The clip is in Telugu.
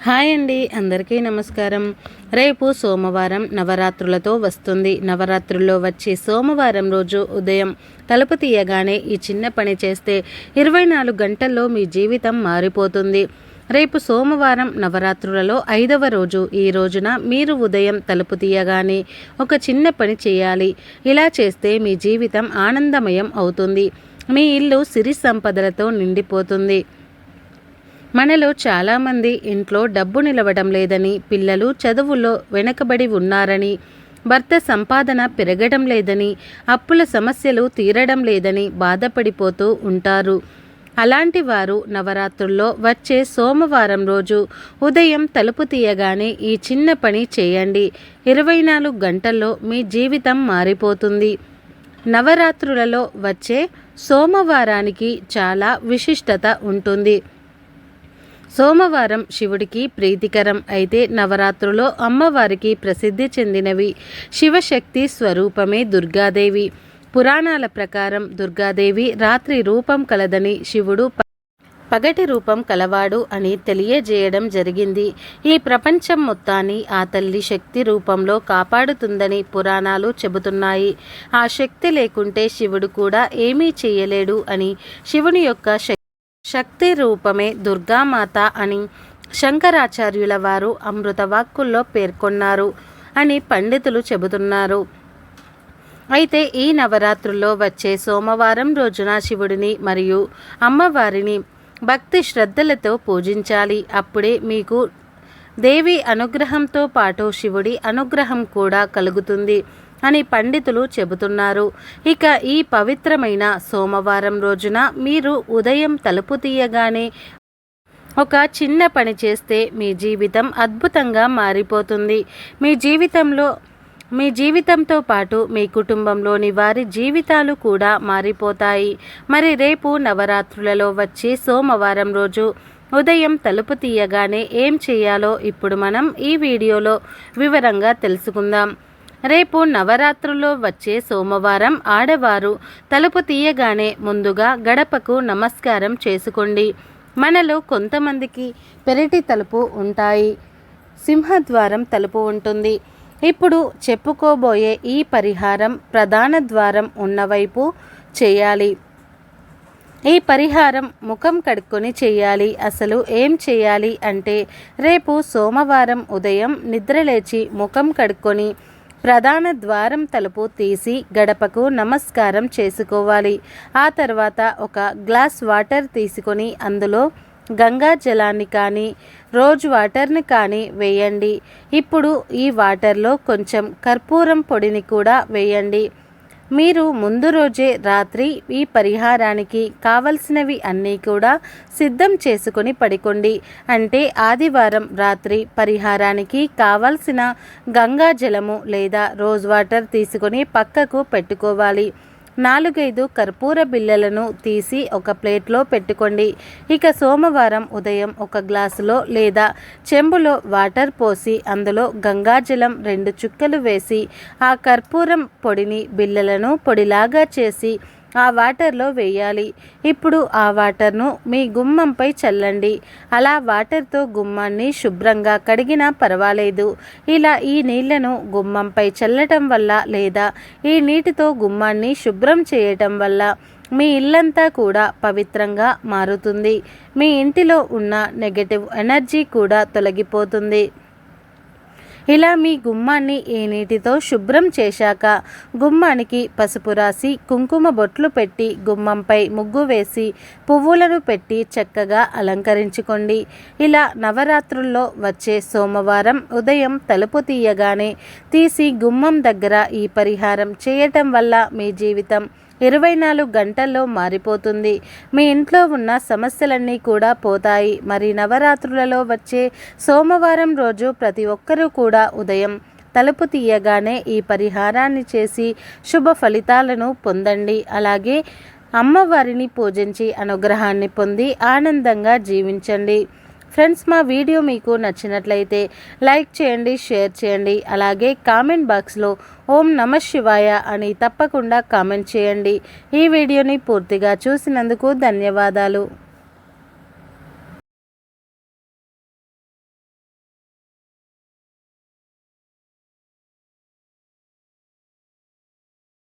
హాయ్ అండి, అందరికీ నమస్కారం. రేపు సోమవారం నవరాత్రులతో వస్తుంది. నవరాత్రుల్లో వచ్చే సోమవారం రోజు ఉదయం తలుపు తీయగానే ఈ చిన్న పని చేస్తే 24 గంటల్లో మీ జీవితం మారిపోతుంది. రేపు సోమవారం నవరాత్రులలో 5వ రోజు. ఈ రోజున మీరు ఉదయం తలుపు తీయగానే ఒక చిన్న పని చేయాలి. ఇలా చేస్తే మీ జీవితం ఆనందమయం అవుతుంది. మీ ఇల్లు సిరి సంపదలతో నిండిపోతుంది. మనలో చాలామంది ఇంట్లో డబ్బు నిలవడం లేదని, పిల్లలు చదువులో వెనకబడి ఉన్నారని, భర్త సంపాదన పెరగడం లేదని, అప్పుల సమస్యలు తీరడం లేదని బాధపడిపోతూ ఉంటారు. అలాంటి వారు నవరాత్రుల్లో వచ్చే సోమవారం రోజు ఉదయం తలుపు తీయగానే ఈ చిన్న పని చేయండి. 24 గంటల్లో మీ జీవితం మారిపోతుంది. నవరాత్రులలో వచ్చే సోమవారానికి చాలా విశిష్టత ఉంటుంది. సోమవారం శివుడికి ప్రీతికరం. అయితే నవరాత్రులో అమ్మవారికి ప్రసిద్ధి చెందినవి. శివశక్తి స్వరూపమే దుర్గాదేవి. పురాణాల ప్రకారం దుర్గాదేవి రాత్రి రూపం కలదని, శివుడు పగటి రూపం కలవాడు అని తెలియజేయడం జరిగింది. ఈ ప్రపంచం మొత్తాన్ని ఆ తల్లి శక్తి రూపంలో కాపాడుతుందని పురాణాలు చెబుతున్నాయి. ఆ శక్తి లేకుంటే శివుడు కూడా ఏమీ చేయలేడు అని, శివుని యొక్క శక్తి రూపమే దుర్గామాత అని శంకరాచార్యుల వారు అమృతవాక్కుల్లో పేర్కొన్నారు అని పండితులు చెబుతున్నారు. అయితే ఈ నవరాత్రుల్లో వచ్చే సోమవారం రోజున శివుడిని మరియు అమ్మవారిని భక్తి శ్రద్ధలతో పూజించాలి. అప్పుడే మీకు దేవి అనుగ్రహంతో పాటు శివుడి అనుగ్రహం కూడా కలుగుతుంది అని పండితులు చెబుతున్నారు. ఇక ఈ పవిత్రమైన సోమవారం రోజున మీరు ఉదయం తలుపు తీయగానే ఒక చిన్న పని చేస్తే మీ జీవితం అద్భుతంగా మారిపోతుంది. మీ జీవితంతో పాటు మీ కుటుంబంలోని వారి జీవితాలు కూడా మారిపోతాయి. మరి రేపు నవరాత్రులలో వచ్చే సోమవారం రోజు ఉదయం తలుపు తీయగానే ఏం చేయాలో ఇప్పుడు మనం ఈ వీడియోలో వివరంగా తెలుసుకుందాం. రేపు నవరాత్రుల్లో వచ్చే సోమవారం ఆడవారు తలుపు తీయగానే ముందుగా గడపకు నమస్కారం చేసుకోండి. మనలో కొంతమందికి పెరటి తలుపు ఉంటాయి, సింహద్వారం తలుపు ఉంటుంది. ఇప్పుడు చెప్పుకోబోయే ఈ పరిహారం ప్రధాన ద్వారం ఉన్నవైపు చేయాలి. ఈ పరిహారం ముఖం కడుక్కొని చేయాలి. అసలు ఏం చేయాలి అంటే, రేపు సోమవారం ఉదయం నిద్రలేచి ముఖం కడుక్కొని ప్రధాన ద్వారం తలుపు తీసి గడపకు నమస్కారం చేసుకోవాలి. ఆ తర్వాత ఒక గ్లాస్ వాటర్ తీసుకొని అందులో గంగా జలాన్ని కానీ రోజ్ వాటర్ని కానీ వేయండి. ఇప్పుడు ఈ వాటర్లో కొంచెం కర్పూరం పొడిని కూడా వేయండి. మీరు ముందు రోజే రాత్రి ఈ పరిహారానికి కావలసినవి అన్నీ కూడా సిద్ధం చేసుకొని పడుకోండి. అంటే ఆదివారం రాత్రి పరిహారానికి కావలసిన గంగా జలము లేదా రోజ్ వాటర్ తీసుకొని పక్కకు పెట్టుకోవాలి. 4-5 కర్పూర బిళ్ళలను తీసి ఒక ప్లేట్లో పెట్టుకోండి. ఇక సోమవారం ఉదయం ఒక గ్లాసులో లేదా చెంబులో వాటర్ పోసి అందులో గంగాజలం 2 చుక్కలు వేసి ఆ కర్పూరం పొడిని బిళ్ళలను పొడిలాగా చేసి ఆ వాటర్లో వేయాలి. ఇప్పుడు ఆ వాటర్ను మీ గుమ్మంపై చల్లండి. అలా వాటర్తో గుమ్మాన్ని శుభ్రంగా కడిగినా పర్వాలేదు. ఇలా ఈ నీళ్లను గుమ్మంపై చల్లటం వల్ల లేదా ఈ నీటితో గుమ్మాన్ని శుభ్రం చేయటం వల్ల మీ ఇల్లంతా కూడా పవిత్రంగా మారుతుంది. మీ ఇంటిలో ఉన్న నెగటివ్ ఎనర్జీ కూడా తొలగిపోతుంది. ఇలా మీ గుమ్మాన్ని ఈ నీటితో శుభ్రం చేశాక గుమ్మానికి పసుపు రాసి కుంకుమ బొట్లు పెట్టి గుమ్మంపై ముగ్గు వేసి పువ్వులను పెట్టి చక్కగా అలంకరించుకోండి. ఇలా నవరాత్రుల్లో వచ్చే సోమవారం ఉదయం తలుపు తీయగానే తీసి గుమ్మం దగ్గర ఈ పరిహారం చేయటం వల్ల మీ జీవితం 24 గంటల్లో మారిపోతుంది. మీ ఇంట్లో ఉన్న సమస్యలన్నీ కూడా పోతాయి. మరి నవరాత్రులలో వచ్చే సోమవారం రోజు ప్రతి ఒక్కరూ కూడా ఉదయం తలుపు తీయగానే ఈ పరిహారాన్ని చేసి శుభ ఫలితాలను పొందండి. అలాగే అమ్మవారిని పూజించి అనుగ్రహాన్ని పొంది ఆనందంగా జీవించండి. ఫ్రెండ్స్, మా వీడియో మీకు నచ్చినట్లయితే లైక్ చేయండి, షేర్ చేయండి. అలాగే కామెంట్ బాక్స్లో ఓం నమః శివాయ అని తప్పకుండా కామెంట్ చేయండి. ఈ వీడియోని పూర్తిగా చూసినందుకు ధన్యవాదాలు.